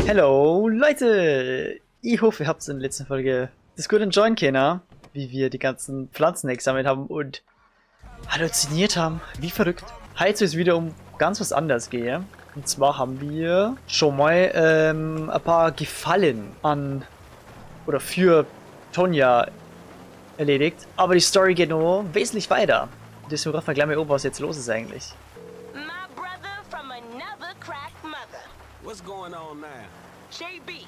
Hallo Leute! Ich hoffe, ihr habt in der letzten Folge das gut enjoyen können, wie wir die ganzen Pflanzen gesammelt haben und halluziniert haben. Wie verrückt. Heute soll es wieder um ganz was anderes gehen. Und zwar haben wir schon mal ein paar Gefallen an oder für Tonja erledigt. Aber die Story geht noch wesentlich weiter. Deswegen rufen wir gleich mal um, was jetzt los ist eigentlich. My brother from another crack mother. What's going on now? JB.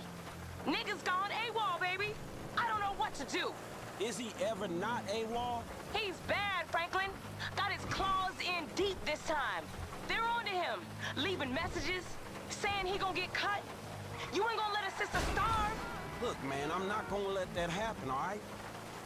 Niggas gone AWOL, baby. I don't know what to do. Is he ever not AWOL? He's bad, Franklin. Got his claws in deep this time. They're on to him, leaving messages, saying he gonna get cut. You ain't gonna let a sister starve. Look, man, I'm not gonna let that happen, all right?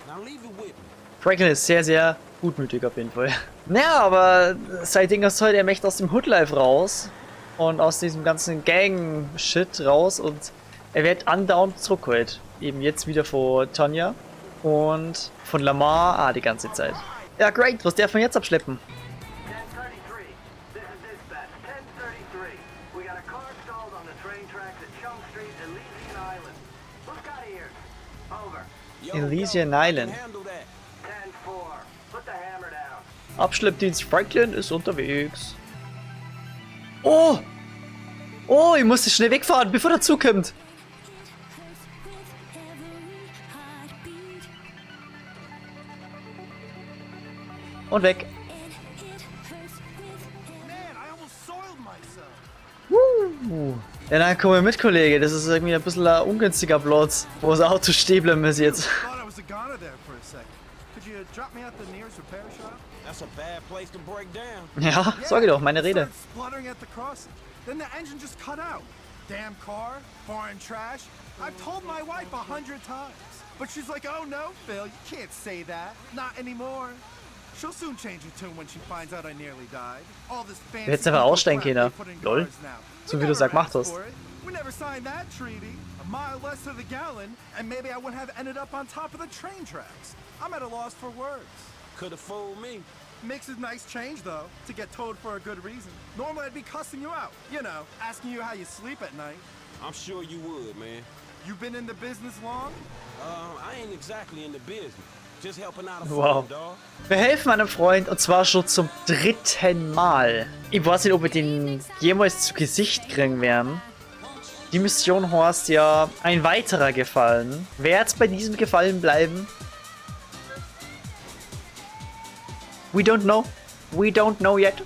Now leave it with me. Franklin ist sehr, sehr gutmütig auf jeden Fall. Naja, aber sein Ding ist heute, er möchte aus dem Hoodlife raus und aus diesem ganzen Gang-Shit raus und er wird andauernd zurückgeholt. Eben jetzt wieder von Tonja und von Lamar die ganze Zeit. Ja, great, was darf man jetzt abschleppen? 1033, this is dispatch. 1033, we got a car stalled on the train tracks at Chunk Street, Elysian Island. Who's got ears? Over. Yo, Elysian I can Island. handle that. 10-4, put the hammer down. Abschleppdienst Franklin ist unterwegs. Oh! Oh, ich musste schnell wegfahren, bevor der Zug kommt. Und weg. Ja, dann kommen wir mit, Kollege. Das ist irgendwie ein bisschen ein ungünstiger Platz, wo das Auto stehen bleiben muss jetzt. That's a bad place to break down. Ja, sag ich doch, meine Rede. Then the engine just cut out. Damn car, foreign trash. I've told my wife 100 times. But she's like, oh no, Phil, you can't say that. Not anymore. She'll soon change her tune when she finds out I nearly died. All this fancy Hättest einfach aussteigen können. put in Lol. cars now. So We wie du es never gemacht asked hast. for it. We never signed that treaty. A mile less to the gallon, and maybe I wouldn't have ended up on top of the train tracks. I'm at a loss for words. Could have fooled me. Makes a nice change, though, to get towed for a good reason. Normally, I'd be cussing you out. You know, asking you how you sleep at night. I'm sure you would, man. You been in the business long? I ain't exactly in the business. Just helping out a Wow. friend, dog. Wir helfen einem Freund und zwar schon zum 3. Mal. Ich weiß nicht, ob wir den jemals zu Gesicht kriegen werden. Die Mission heißt ja ein weiterer Gefallen. Wer jetzt bei diesem Gefallen bleiben? We don't know. We don't know yet.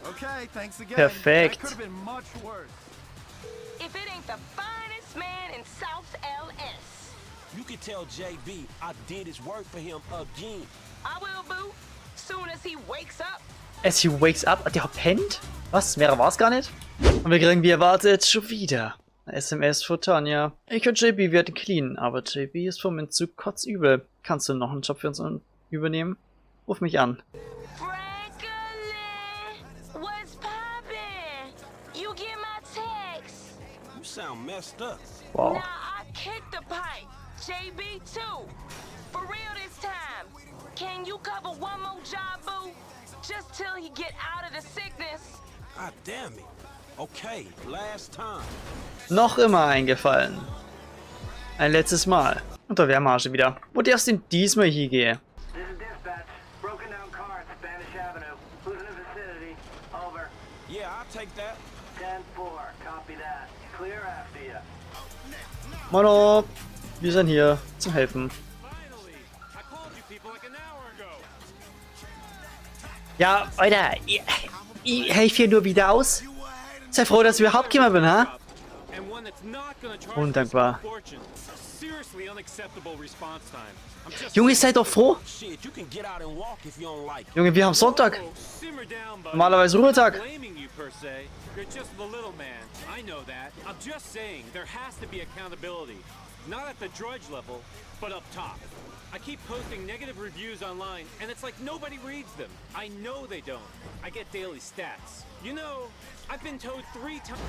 Okay, thanks again. Perfekt. That could have been much worse. If it ain't the finest man in South LS. You can tell JB I did his work for him again. I will, boo. Soon as he wakes up. As he wakes up. Der pennt? Was? Mehr war's gar nicht? Und wir kriegen wie erwartet schon wieder eine SMS von Tanja. Ich und JB werden clean, aber JB ist vom Entzug kotzübel. Kannst du noch einen Job für uns übernehmen? Ruf mich an. Franklin, what's poppin'? You get my text? You sound messed up. Wow. Nah, I kicked the pipe. JB too. For real this time. Can you cover one more job, boo? Just till he get out of the sickness. God damn it. Okay, last time. Noch immer eingefallen. Ein letztes Mal. Und da wären wir schon wieder. Wo darfst du denn diesmal hingehen? This is dispatch. Broken down car at Spanish Avenue. Who's in the vicinity? Over. Yeah, I'll take that. 10-4, copy that. Clear after you. Mono, wir sind hier zum Helfen. Ja, Alter, ich helfe hier nur wieder aus. Sei froh, dass ich überhaupt gekommen bin, ha? Undankbar. Junge, seid doch froh. Shit, you can get out and walk if you don't like it. Junge, wir haben Sonntag. Normalerweise Ruhetag. You're just the little man. I know that. I'm just saying there has to be accountability. Not at the drudge level, but up top. I keep posting negative reviews online, and it's like nobody reads them. I know they don't. I get daily stats. You know, I've been towed 3 times.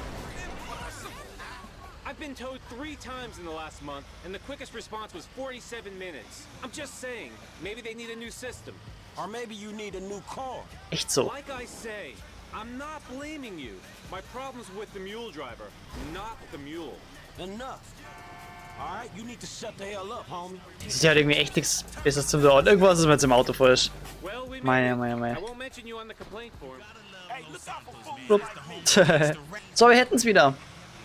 I've been towed 3 times in the last month, and the quickest response was 47 minutes. I'm just saying, maybe they need a new system. Or maybe you need a new car. Echt so. Like I say, I'm not blaming you. My problem's with the mule driver, not the mule. Enough. All right, you need to shut the hell up, homie. Das ist ja halt irgendwie echt nichts Besseres zum Dauern. Irgendwas ist mir jetzt im Auto falsch. Well, we Meine. I won't mention you on the complaint form. Hey, look out for fools. So, wir hätten's wieder.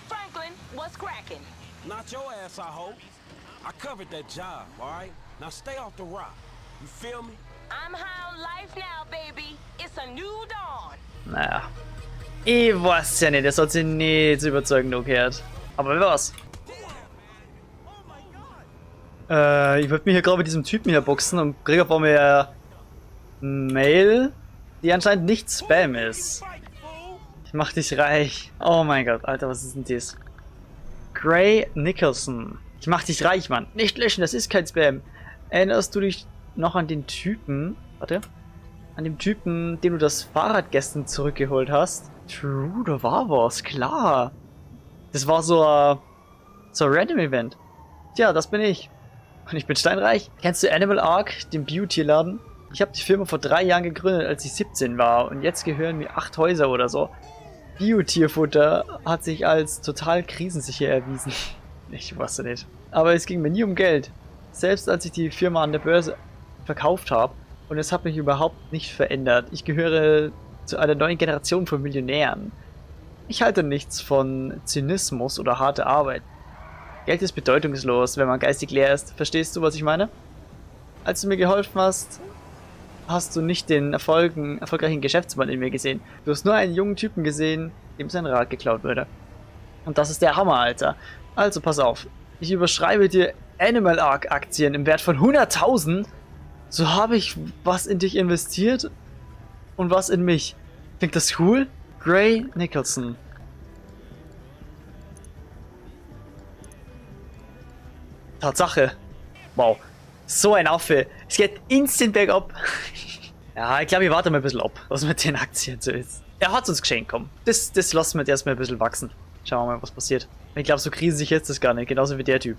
Franklin, what's cracking? Not your ass, I hope. I covered that job, all right? Now stay off the rock. You feel me? I'm high on life now, baby. It's a new dawn. Naja. Ich weiß ja nicht, das hat sich nicht zu überzeugen gehört. Aber wer war's? Ich wollte mich hier gerade mit diesem Typen hier boxen und kriege vor mir Mail, die anscheinend nicht Spam ist. Ich mach dich reich. Oh mein Gott, Alter, was ist denn das? Gray Nicholson. Ich mach dich reich, Mann. Nicht löschen, das ist kein Spam. Erinnerst du dich noch an den Typen? Warte. An dem Typen, den du das Fahrrad gestern zurückgeholt hast? True, da war was, klar. Das war so ein Random Event. Tja, das bin ich. Und ich bin steinreich. Kennst du Animal Ark, den Biotierladen? Ich habe die Firma vor 3 Jahren gegründet, als ich 17 war. Und jetzt gehören mir 8 Häuser oder so. Biotierfutter hat sich als total krisensicher erwiesen. Ich wusste nicht. Aber es ging mir nie um Geld. Selbst als ich die Firma an der Börse verkauft habe. Und es hat mich überhaupt nicht verändert. Ich gehöre zu einer neuen Generation von Millionären. Ich halte nichts von Zynismus oder harter Arbeit. Geld ist bedeutungslos, wenn man geistig leer ist. Verstehst du, was ich meine? Als du mir geholfen hast, hast du nicht den erfolgreichen Geschäftsmann in mir gesehen. Du hast nur einen jungen Typen gesehen, dem sein Rad geklaut wurde. Und das ist der Hammer, Alter. Also pass auf. Ich überschreibe dir Animal Ark Aktien im Wert von 100.000. So habe ich was in dich investiert und was in mich. Klingt das cool? Gray Nicholson. Tatsache. Wow. So ein Affe. Es geht instant bergab. Ja, ich glaube, ich warte mal ein bisschen ab, was mit den Aktien so ist. Er hat uns geschenkt, komm. Das lassen wir jetzt erstmal ein bisschen wachsen. Schauen wir mal, was passiert. Ich glaube, so krisig ist das gar nicht. Genauso wie der Typ.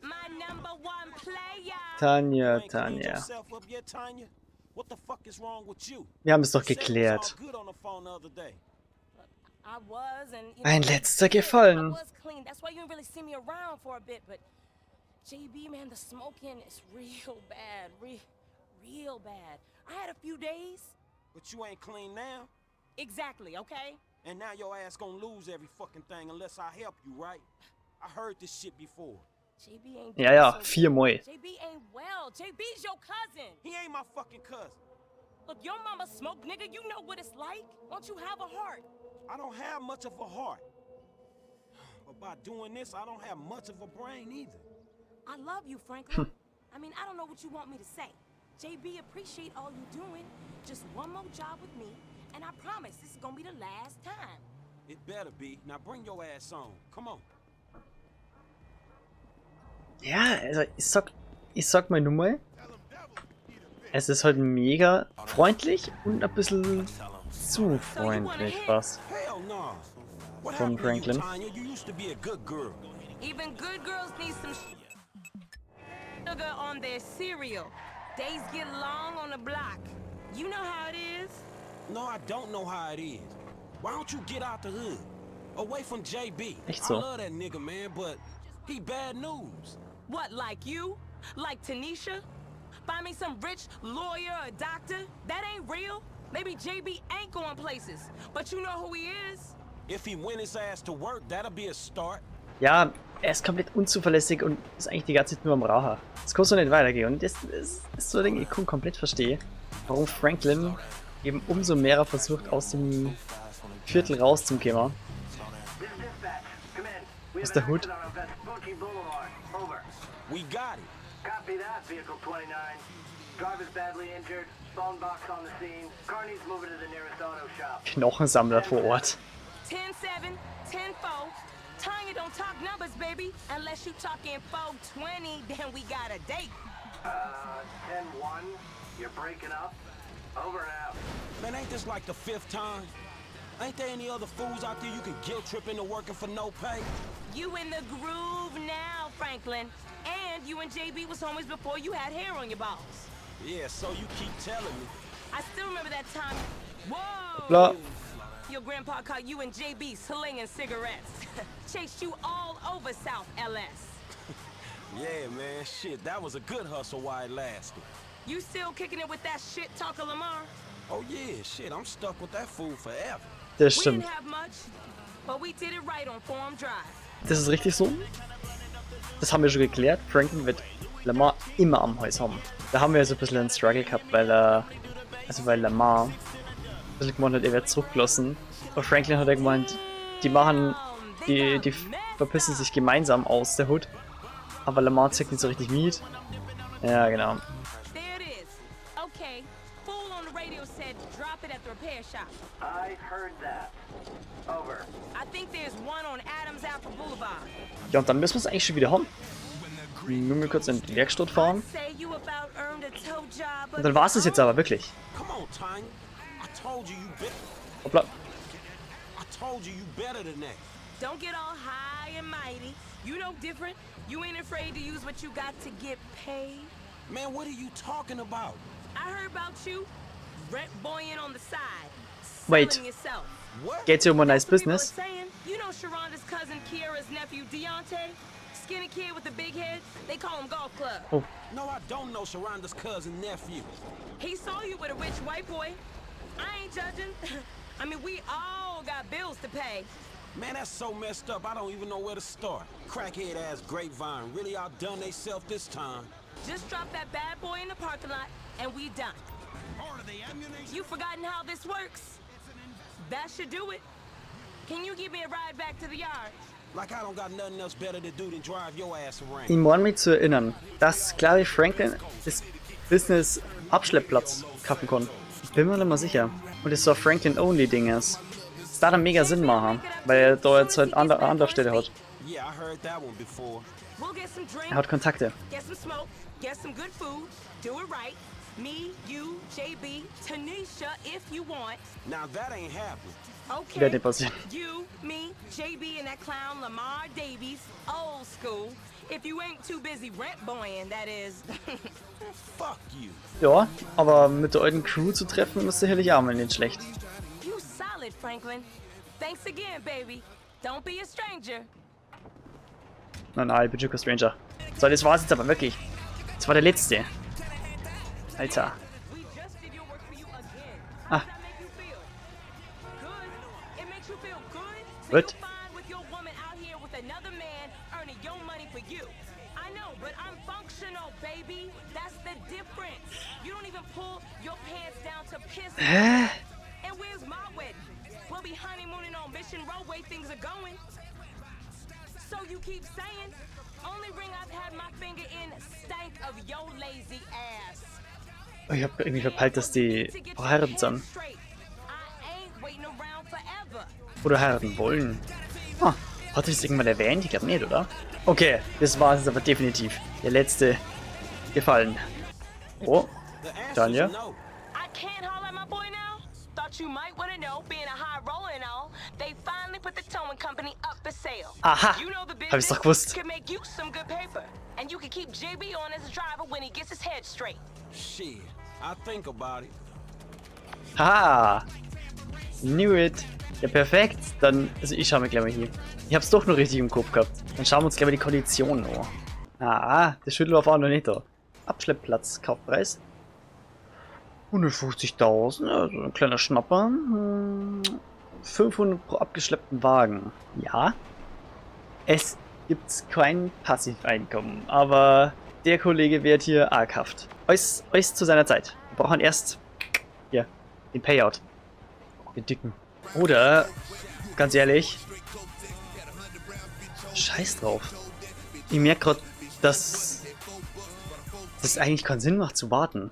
My number one player. Tanja. Yourself up yet, Tanya? What the fuck is wrong with you? Wir haben es doch You said you was geklärt. all good on the phone the other day. I was, and you Ein know, letzter I Gefallen. was clean. That's why you didn't really see me around for a bit. But JB, man, the smoking is real bad, real bad. I had a few days. But you ain't clean now. Exactly. Okay. And now your ass gonna lose every fucking thing unless I help you, right? I heard this shit before. JB ain't. Ja, doing ja, so 4 Mal. good. JB ain't well. JB's your cousin. He ain't my fucking cousin. Look, your mama smoked, nigga. You know what it's like. Don't you have a heart? I don't have much of a heart. But by doing this, I don't have much of a brain either. I love you, Franklin. I mean, I don't know what you want me to say. JB, appreciate all you doing. Just one more job with me, and I promise this is gonna be the last time. It better be. Now bring your ass on. Come on. Ja, also ich sag mal nur mal, es ist halt mega freundlich und ein bisschen zu freundlich fast. Hell no. What From happened to you, Franklin. Tanya? You used to be a good girl. Even good girls need some sugar on their cereal. Days get long on the block. You know how it is. No, I don't know how it is. Why don't you get out the hood? Away from JB. Echt so. I love that nigga, man, but he bad news. What, like you? Like Tanisha? Find me some rich lawyer or doctor? That ain't real. Maybe JB ain't going places, but you know who he is? If he went his ass to work, that'll be a start. Ja, er ist komplett unzuverlässig und ist eigentlich die ganze Zeit nur am Raucher. Das kann so nicht weitergehen. Und das ist so ein Ding, ich kann komplett verstehen, warum Franklin eben umso mehr versucht, aus dem Viertel rauszukommen. This is dispatch. Come in. We What's have the an hood? accident on Vespucci Boulevard. Over. We got it. Copy that, vehicle 29. Driver's badly injured. Phone box on the scene. Car needs moving to the nearest auto shop. Knochensammler vor Ort. 10-7, 10-4. Tanya don't talk numbers, baby. Unless you talking 420, then we got a date. 10-1. You're breaking up. Over and out. Man, ain't this like the 5th time? Ain't there any other fools out there you can guilt trip into working for no pay? You in the groove now, Franklin. And you and JB was homies before you had hair on your balls. Yeah, so you keep telling me. I still remember that time. Whoa! Bla. Your grandpa caught you and JB slinging cigarettes. Chased you all over South LS. Yeah, man, shit, that was a good hustle while it lasted. You still kicking it with that shit talker Lamar? Oh yeah, shit, I'm stuck with that fool forever. Das We stimmt. didn't have much, but we did it right on Forum Drive. Das ist richtig so. Das haben wir schon geklärt. Franklin wird Lamar immer am Hals haben. Da haben wir so ein bisschen einen Struggle gehabt, weil Lamar ein bisschen gemeint hat, er wird zurückgelassen. Und Franklin hat er gemeint, die verpissen sich gemeinsam aus der Hut. Aber Lamar zeigt nicht so richtig Miet. Ja, genau. There it is. Okay, fool on the radio said drop it at the repair shop. I heard that. Over. I think there's one on Adams Apple Boulevard. Ja, und dann müssen wir es eigentlich schon wieder haben. Nur mal kurz in die Werkstatt fahren. Say you about earned a tow job, but Und dann war es das jetzt aber wirklich. Come on, Tanya. I told you Hoppla. better than that. don't get all high and mighty. You know different. You ain't afraid to use what you got to get paid. Man, what are you talking about? I heard about you. Rent boying on the side. Wait. Selling yourself. What? Geht's hier um ein nice People are business? saying, you know Sharonda's cousin Kiara's nephew Deontay? Skinny kid with the big head? They call him Golf Club. No, I don't know Sharonda's cousin nephew. He saw you with a rich white boy. I ain't judging. I mean, we all got bills to pay. Man, that's so messed up, I don't even know where to start. Crackhead ass Grapevine really outdone theyself this time. Just drop that bad boy in the parking lot and we done. You forgotten how this works? That should do it. Can you give me a ride back to the yard? Like I don't got nothing else better to do than drive your ass around. Ich meine mich zu erinnern, dass, glaube ich, Franklin das Business Abschleppplatz kaufen kann. Ich bin mir nicht mehr sicher. Und das so ein Franklin-Only-Ding ist. Das darf dann mega Sinn machen, weil er da jetzt halt eine Anlaufstelle hat. Yeah, I heard that one before. We'll get some drinks, Er hat Kontakte. get some smoke, get some good food, do it right. Me, you, JB, Tanisha, if you want. Now that ain't happening. Okay. Wird nicht passieren. You, me, JB, and that clown Lamar Davies, old school. If you ain't too busy rent boying, that is. Fuck you. Ja, aber mit der alten Crew zu treffen ist sicherlich auch mal nicht schlecht. You solid, Franklin. Thanks again, baby. Don't be a stranger. Nein, ich bin schon kein Stranger. So, das war's jetzt aber wirklich. Das war der letzte. Alter. We just did your work for you again. Ah. How does that make you feel? Good? It makes you feel good? So Good. you're fine with your woman out here with another man earning your money for you. I know, but I'm functional, baby. That's the difference. You don't even pull your pants down to piss. Hä? And where's my wedding? We'll be honeymooning on Mission Road way things are going. So you keep saying, only ring I've had my finger in stank of your lazy ass. Ich hab irgendwie verpeilt, dass die verheiratet sind. Oder heiraten wollen. Ah, hat das irgendwann erwähnt? Ich glaube nicht, oder? Okay, das war es aber definitiv. Der letzte gefallen. Oh, The answer's Tanya? no. I can't holler at my boy now. Thought you might want to know, being a high roller and all, they finally put the towing company up for sale. Aha, You know the hab ich's doch gewusst. could make you some good paper, and you can keep JB on as a driver when he gets his head straight. Shit, I think about it. Haha! Knew it! Ja, perfekt. Dann, also ich schau mir gleich mal hier. Ich hab's doch noch richtig im Kopf gehabt. Dann schauen wir uns gleich mal die Konditionen an. Ah, der Schüttel war noch nicht da. Abschleppplatz, Kaufpreis. 150.000, also ein kleiner Schnapper. 500 pro abgeschleppten Wagen. Ja. Es gibt kein Passiveinkommen, aber der Kollege wird hier arghaft. Alles zu seiner Zeit. Wir brauchen erst hier den Payout. Den dicken. Oder, ganz ehrlich, scheiß drauf. Ich merke gerade, dass das eigentlich keinen Sinn macht zu warten.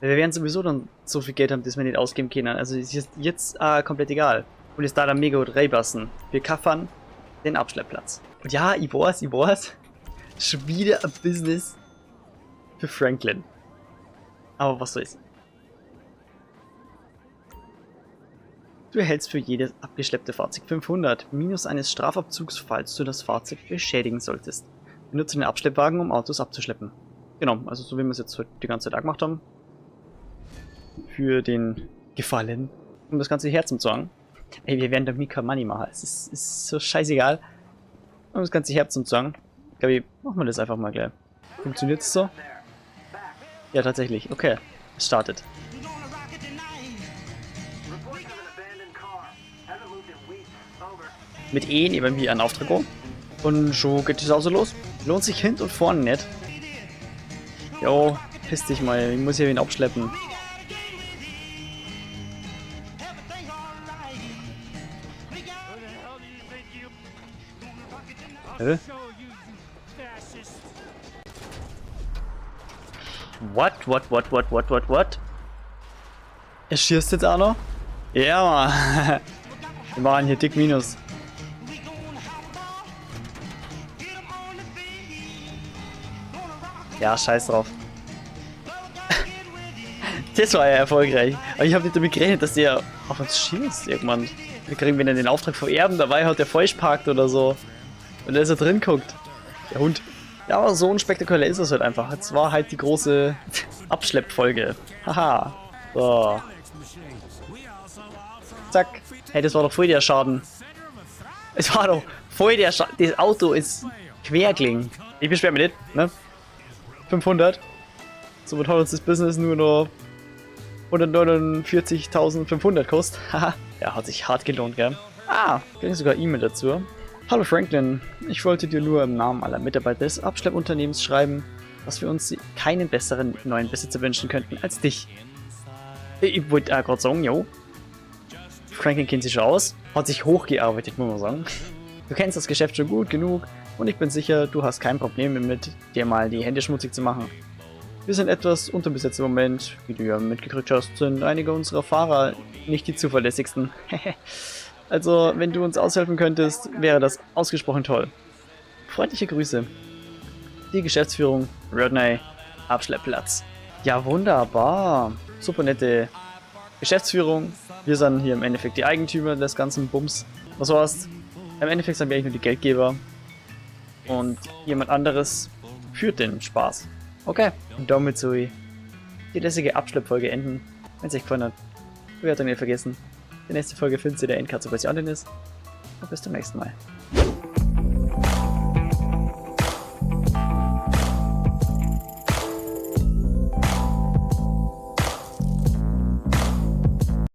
Wir werden sowieso dann so viel Geld haben, dass wir nicht ausgeben können. Also ist jetzt komplett egal. Und es da dann mega gut reinpassen. Wir kaffern den Abschleppplatz. Und ja, ich weiß. Schon wieder ein Business für Franklin. Aber was soll's. Du erhältst für jedes abgeschleppte Fahrzeug 500 minus eines Strafabzugs, falls du das Fahrzeug beschädigen solltest. Benutze den Abschleppwagen, um Autos abzuschleppen. Genau, also so wie wir es jetzt heute die ganze Zeit gemacht haben. Für den Gefallen, um das Ganze herzuzahlen. Ey, wir werden doch Mika Money machen. Es ist so scheißegal. Um das ganze Herz zu sagen. Gabi, machen wir das einfach mal gleich. Funktioniert es so? Ja, tatsächlich. Okay. Es startet. Mit E nehmen wir einen Auftrag an. Und schon geht es also los. Lohnt sich hinten und vorne nicht. Jo, piss dich mal. Ich muss hier wen abschleppen. What? Er schießt jetzt auch noch? Ja, Mann. Wir machen hier dick Minus. Ja, scheiß drauf. Das war ja erfolgreich. Aber ich habe nicht damit gerechnet, dass der auf uns schießt irgendwann. Wir kriegen wieder den Auftrag vom Erben, dabei hat der falsch parkt oder so. Und da ist er drin guckt. Der Hund. Ja, aber so unspektakulär ist es halt einfach. Jetzt war halt die große Abschleppfolge. Haha. So. Zack. Hey, das war doch voll der Schaden. Es war doch voll der Schaden. Das Auto ist quergelegen. Ich beschwere mich nicht, ne? 500. Somit hat uns das Business nur noch 149.500 kostet. Haha. Ja, hat sich hart gelohnt, gell? Ah, kriegen sogar E-Mail dazu. Hallo Franklin, ich wollte dir nur im Namen aller Mitarbeiter des Abschleppunternehmens schreiben, dass wir uns keinen besseren neuen Besitzer wünschen könnten als dich. Ich wollte gerade sagen, jo. Franklin kennt sich schon aus, hat sich hochgearbeitet, muss man sagen. Du kennst das Geschäft schon gut genug und ich bin sicher, du hast kein Problem damit, dir mal die Hände schmutzig zu machen. Wir sind etwas unterbesetzt im Moment. Wie du ja mitgekriegt hast, sind einige unserer Fahrer nicht die zuverlässigsten. Also, wenn du uns aushelfen könntest, wäre das ausgesprochen toll. Freundliche Grüße. Die Geschäftsführung, Rodney, Abschleppplatz. Ja, wunderbar. Super nette Geschäftsführung. Wir sind hier im Endeffekt die Eigentümer des ganzen Bums. Was war's? Im Endeffekt sind wir eigentlich nur die Geldgeber. Und jemand anderes führt den Spaß. Okay, und damit soll die lässige Abschleppfolge enden. Wenn es euch gefallen hat, Bewertung nicht vergessen. Die nächste Folge findet ihr der Endcard, sobald sie online ist. Und bis zum nächsten Mal.